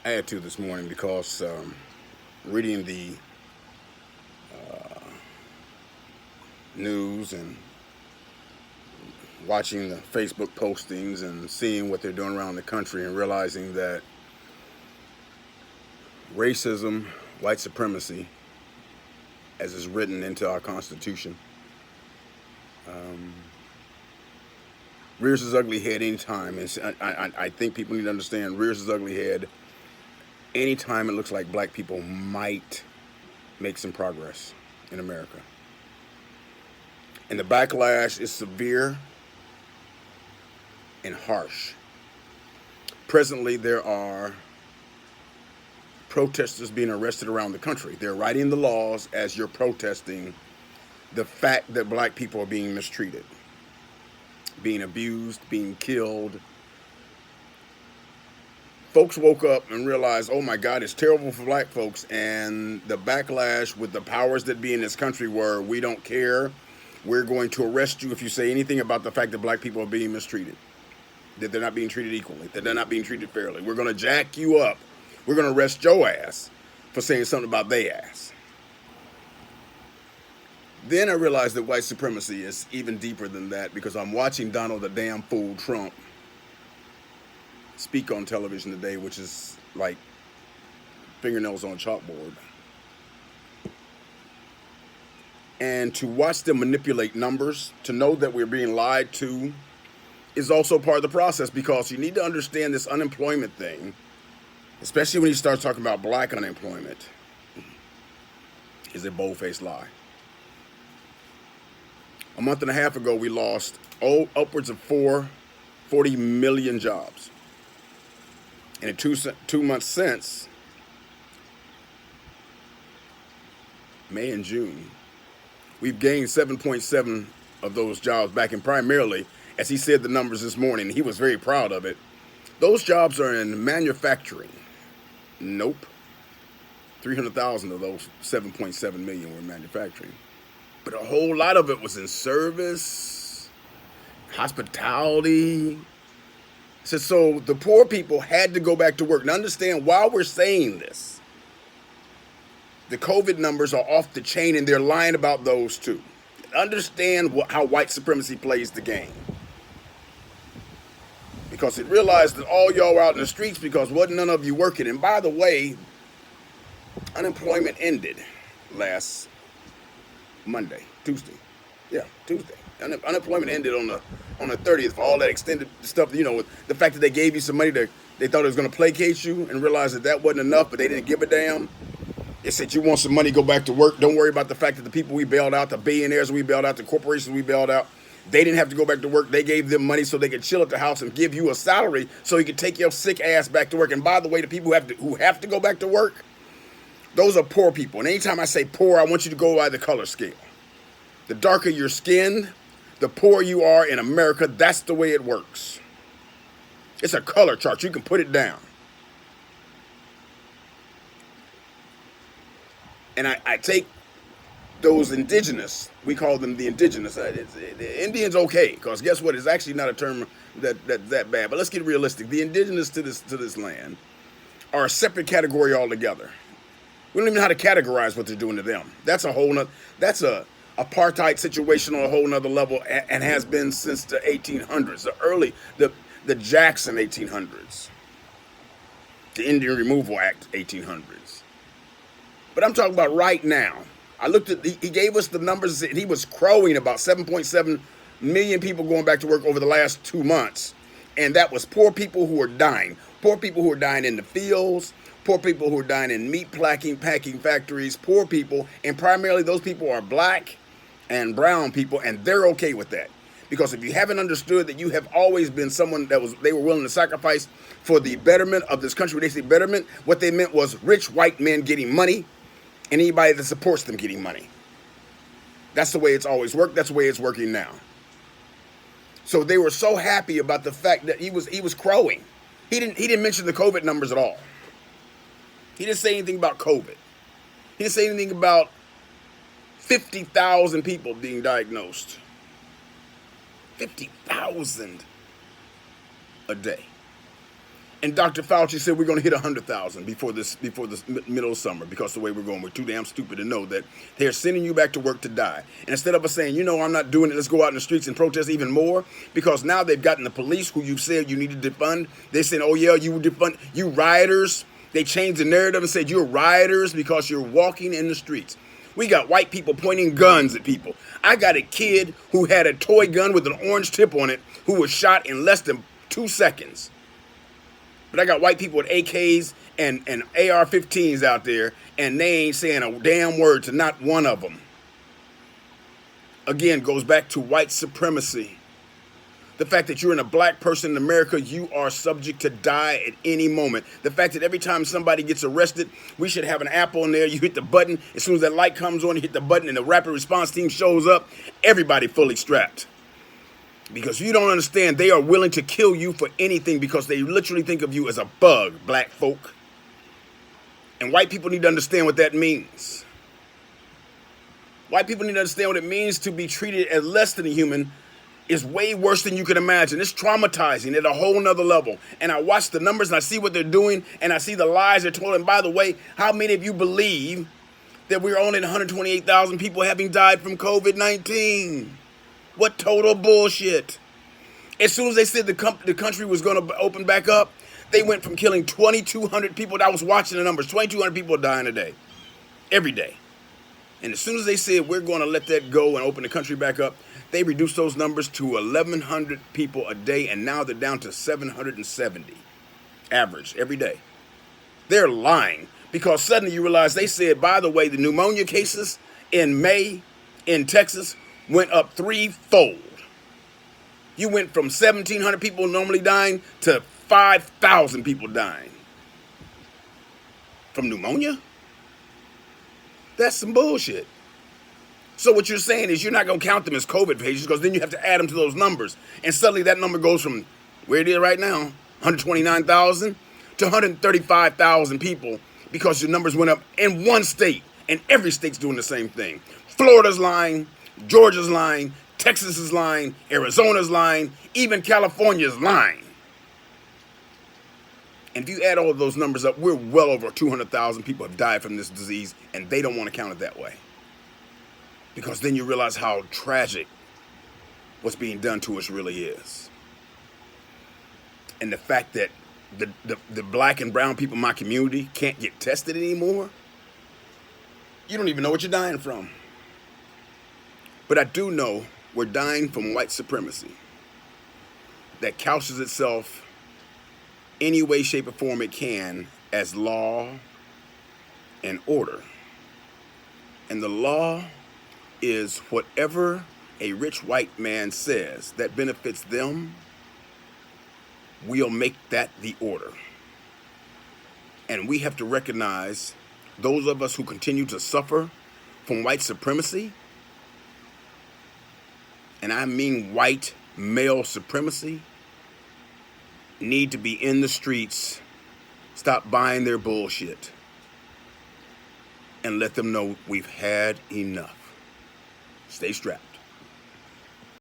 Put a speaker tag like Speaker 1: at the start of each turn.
Speaker 1: add to this morning because reading the news and watching the Facebook postings and seeing what they're doing around the country and realizing that racism, white supremacy, as is written into our Constitution, rears its ugly head anytime. And I think people need to understand rears its ugly head anytime it looks like black people might make some progress in America. And the backlash is severe and harsh. Presently, there are protesters being arrested around the country. They're writing the laws as you're protesting the fact that black people are being mistreated, being abused, being killed. Folks woke up and realized, oh my God, it's terrible for black folks. And the backlash with the powers that be in this country were, we don't care. We're going to arrest you if you say anything about the fact that black people are being mistreated, that they're not being treated equally, that they're not being treated fairly. We're going to jack you up. We're going to arrest your ass for saying something about their ass. Then I realized that white supremacy is even deeper than that because I'm watching Donald the damn fool Trump speak on television today, which is like fingernails on a chalkboard. And to watch them manipulate numbers, to know that we're being lied to, is also part of the process because you need to understand this unemployment thing, especially when you start talking about black unemployment, is a bold-faced lie. A month and a half ago, we lost upwards of 40 million jobs. And in 2 months since, May and June, we've gained 7.7 of those jobs back, and primarily, as he said the numbers this morning, he was very proud of it. Those jobs are in manufacturing. Nope. 300,000 of those 7.7 million were in manufacturing. But a whole lot of it was in service, hospitality. So the poor people had to go back to work. Now understand, while we're saying this, the COVID numbers are off the chain and they're lying about those too. Understand how white supremacy plays the game. Because it realized that all y'all were out in the streets because wasn't none of you working. And by the way, unemployment ended last Tuesday. Yeah, Tuesday. Unemployment ended on the 30th for all that extended stuff. You know, the fact that they gave you some money they thought it was going to placate you and realized that wasn't enough, but they didn't give a damn. They said, you want some money, go back to work. Don't worry about the fact that the people we bailed out, the billionaires we bailed out, the corporations we bailed out, they didn't have to go back to work. They gave them money so they could chill at the house and give you a salary so you could take your sick ass back to work. And by the way, the people who have to go back to work, those are poor people. And anytime I say poor, I want you to go by the color scale. The darker your skin, the poorer you are in America. That's the way it works. It's a color chart. You can put it down. And I take those indigenous, we call them the indigenous. The Indians, okay, because guess what? It's actually not a term that's that bad. But let's get realistic. The indigenous to this land are a separate category altogether. We don't even know how to categorize what they're doing to them. That's a whole nother, that's a apartheid situation on a whole nother level and has been since the 1800s, the Jackson 1800s, the Indian Removal Act 1800s. But I'm talking about right now. I looked at, he gave us the numbers, and he was crowing about 7.7 million people going back to work over the last 2 months. And that was poor people who are dying. Poor people who are dying in the fields, poor people who are dying in meat packing factories, poor people, and primarily those people are black and brown people, and they're okay with that. Because if you haven't understood that you have always been someone they were willing to sacrifice for the betterment of this country. When they say betterment, what they meant was rich white men getting money and anybody that supports them getting money. That's the way it's always worked. That's the way it's working now. So they were so happy about the fact that he was crowing. He didn't mention the COVID numbers at all. He didn't say anything about COVID. He didn't say anything about 50,000 people being diagnosed. 50,000 a day. And Dr. Fauci said we're going to hit 100,000 before this middle of summer, because the way we're going, we're too damn stupid to know that they're sending you back to work to die. And instead of us saying, you know, I'm not doing it, let's go out in the streets and protest even more, because now they've gotten the police, who you said you needed to defund. They're saying, oh yeah, you defund, you rioters. They changed the narrative and said you're rioters because you're walking in the streets. We got white people pointing guns at people. I got a kid who had a toy gun with an orange tip on it who was shot in less than 2 seconds. But I got white people with AKs and AR-15s out there, and they ain't saying a damn word to not one of them. Again, goes back to white supremacy. The fact that you're a black person in America, you are subject to die at any moment. The fact that every time somebody gets arrested, we should have an app on there. You hit the button. As soon as that light comes on, you hit the button, and the rapid response team shows up. Everybody fully strapped. Because you don't understand, they are willing to kill you for anything because they literally think of you as a bug, black folk. And white people need to understand what that means. White people need to understand what it means to be treated as less than a human is way worse than you can imagine. It's traumatizing at a whole nother level. And I watch the numbers and I see what they're doing and I see the lies they're telling. And by the way, how many of you believe that we're only 128,000 people having died from COVID-19? What total bullshit. As soon as they said the country was going to open back up, they went from killing 2,200 people. I was watching the numbers. 2,200 people dying a day. Every day. And as soon as they said we're going to let that go and open the country back up, they reduced those numbers to 1,100 people a day, and now they're down to 770 average every day. They're lying, because suddenly you realize they said, by the way, the pneumonia cases in May in Texas went up threefold. You went from 1,700 people normally dying to 5,000 people dying from pneumonia. That's some bullshit. So what you're saying is you're not going to count them as COVID patients, because then you have to add them to those numbers. And suddenly that number goes from where it is right now, 129,000 to 135,000 people, because your numbers went up in one state, and every state's doing the same thing. Florida's lying, Georgia's lying, Texas is lying, Arizona's lying, even California's lying. And if you add all of those numbers up, we're well over 200,000 people have died from this disease, and they don't want to count it that way. Because then you realize how tragic what's being done to us really is. And the fact that the black and brown people in my community can't get tested anymore, you don't even know what you're dying from. But I do know we're dying from white supremacy that couches itself any way, shape, or form it can as law and order. And the law is whatever a rich white man says that benefits them, we'll make that the order. And we have to recognize those of us who continue to suffer from white supremacy, and I mean white male supremacy, need to be in the streets, stop buying their bullshit, and let them know we've had enough. Stay strapped.